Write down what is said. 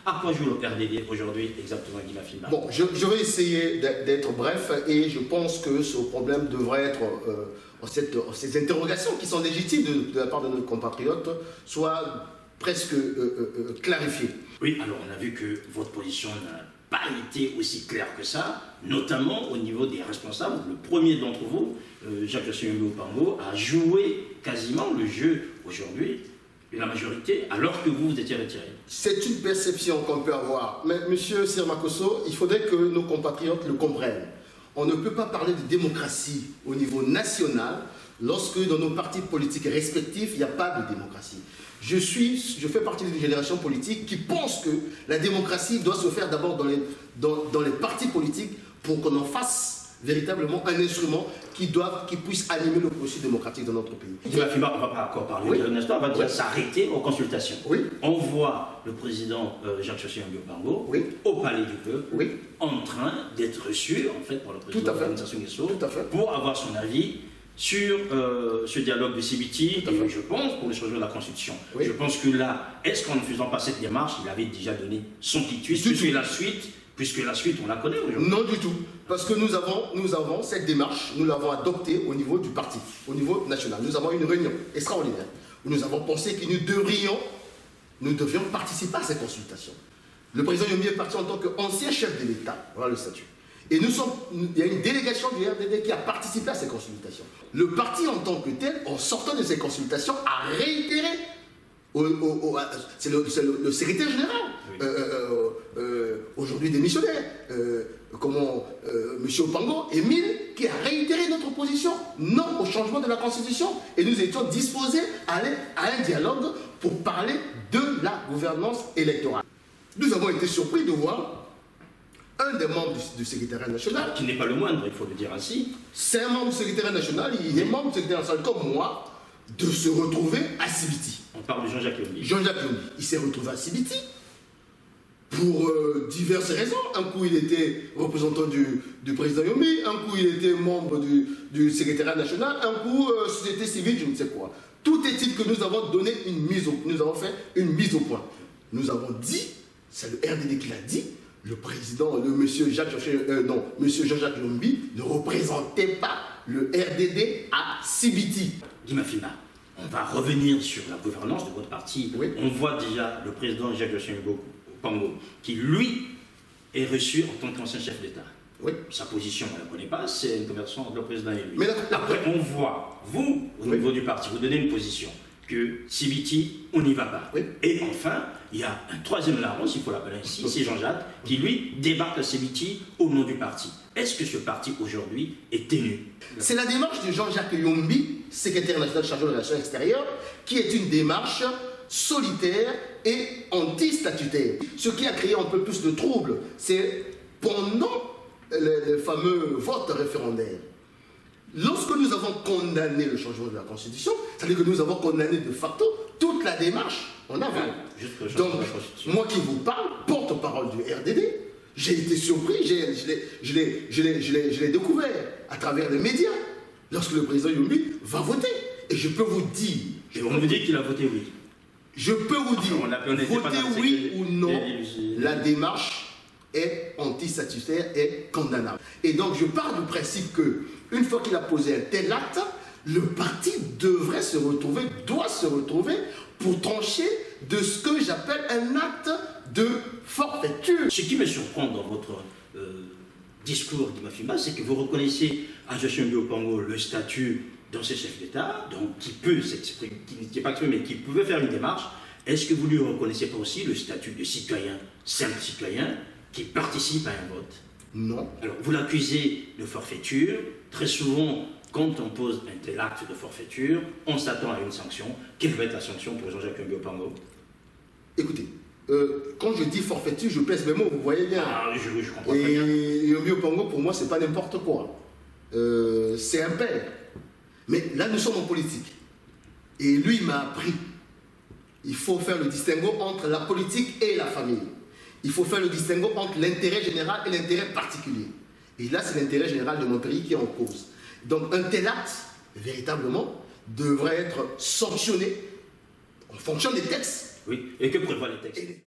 À quoi joue le RDD aujourd'hui exactement, Guy Mafimba? Bon, je vais essayer d'être bref et je pense que ce problème devrait être, ces interrogations qui sont légitimes de la part de nos compatriotes, soient presque clarifiées. Oui, alors on a vu que votre position n'a pas été aussi claire que ça, notamment au niveau des responsables. Le premier d'entre vous, Jacques Yossé-Yombi Opango, a joué quasiment le jeu aujourd'hui de la majorité alors que vous étiez retiré. C'est une perception qu'on peut avoir. Mais monsieur Sirmakosso, il faudrait que nos compatriotes le comprennent. On ne peut pas parler de démocratie au niveau national lorsque dans nos partis politiques respectifs, il n'y a pas de démocratie. Je fais partie d'une génération politique qui pense que la démocratie doit se faire d'abord dans les partis politiques pour qu'on en fasse véritablement un instrument qui puisse animer le processus démocratique dans notre pays. Guy Mafimba, on ne va pas encore parler de l'instant, on va déjà s'arrêter aux consultations. Oui. On voit le président Jacques Yossé-Yombi Opango au Palais du Peuple en train d'être reçu en fait, par le président de l'organisation Nguesso pour avoir son avis sur ce dialogue de CBT, et je pense pour le changement de la Constitution. Je pense que là, est-ce qu'en ne faisant pas cette démarche, il avait déjà donné son quitus, puisque la suite, on la connaît aujourd'hui? Non du tout, parce que nous avons cette démarche, nous l'avons adoptée au niveau du parti, au niveau national. Nous avons une réunion extraordinaire où nous avons pensé que nous devions participer à ces consultations. Le président Yombi est parti en tant qu'ancien chef de l'État, voilà le statut. Et il y a une délégation du RDD qui a participé à ces consultations. Le parti en tant que tel, en sortant de ces consultations, a réitéré, c'est le secrétaire général, aujourd'hui démissionnaire, M. Opango, Émile, qui a réitéré notre position, non au changement de la Constitution. Et nous étions disposés à aller à un dialogue pour parler de la gouvernance électorale. Nous avons été surpris de voir un des membres du secrétariat national, qui n'est pas le moindre, il faut le dire ainsi. C'est un membre du secrétariat national, il est membre du secrétariat national comme moi, de se retrouver à Sibiti. On parle de Jean-Jacques Yombi. Jean-Jacques Yombi, il s'est retrouvé à Sibiti pour diverses raisons. Un coup, il était représentant du président Yombi, un coup, il était membre du secrétariat national, un coup, société civile, je ne sais quoi. Tout est-il que nous avons donné nous avons fait une mise au point. Nous avons dit, c'est le RDD qui l'a dit, le président, monsieur Jean-Jacques Yombi ne représentait pas le RDD à Sibiti. Guy Mafimba, on va revenir sur la gouvernance de votre parti. On voit déjà le président Jacques Yossé-Yombi Opango, qui lui est reçu en tant qu'ancien chef d'État. Sa position, on ne la connaît pas, c'est une conversion entre le président et lui. Après, on voit, vous, au niveau du parti, vous donnez une position que Sibiti, on n'y va pas. Et enfin, il y a un troisième larron, s'il faut l'appeler ainsi, c'est Jean-Jacques, qui lui débarque à Sibiti au nom du parti. Est-ce que ce parti aujourd'hui est tenu? C'est la démarche de Jean-Jacques Yombi, secrétaire national chargé de la relation extérieure, qui est une démarche solitaire et anti-statutaire. Ce qui a créé un peu plus de troubles, c'est pendant le fameux vote référendaire. Lorsque nous avons condamné le changement de la Constitution, c'est-à-dire que nous avons condamné de facto toute la démarche en aval. Donc, moi qui vous parle, porte-parole du RDD, j'ai été surpris, je l'ai découvert à travers les médias, lorsque le président Yombi va voter. Et je peux vous dire... Et on vous dit qu'il a voté oui. Je peux vous dire, voter oui ou non, la démarche est anti-statutaire et condamnable. Et donc je pars du principe que une fois qu'il a posé un tel acte, le parti doit se retrouver pour trancher de ce que j'appelle un acte de forfaiture. Ce qui me surprend dans votre discours, Guy Mafimba, c'est que vous reconnaissez à Yossé-Yombi Opango le statut d'ancien chef d'État, donc qui peut s'exprimer, qui n'était pas exprimé, mais qui pouvait faire une démarche. Est-ce que vous lui reconnaissez pas aussi le statut de citoyen, simple citoyen, qui participe à un vote? Non. Alors, vous l'accusez de forfaiture. Très souvent, quand on pose un tel acte de forfaiture, on s'attend à une sanction. Quelle va être la sanction pour Jean-Jacques Yombi Opango? Écoutez, quand je dis forfaiture, je pèse mes mots, vous voyez bien. Ah, je comprends très bien. Et Yombi Opango, pour moi, c'est pas n'importe quoi. C'est un père. Mais là, nous sommes en politique. Et lui, il m'a appris. Il faut faire le distinguo entre la politique et la famille. Il faut faire le distinguo entre l'intérêt général et l'intérêt particulier. Et là, c'est l'intérêt général de mon pays qui est en cause. Donc, un tel acte, véritablement, devrait être sanctionné en fonction des textes. Oui, et que prévoient les textes?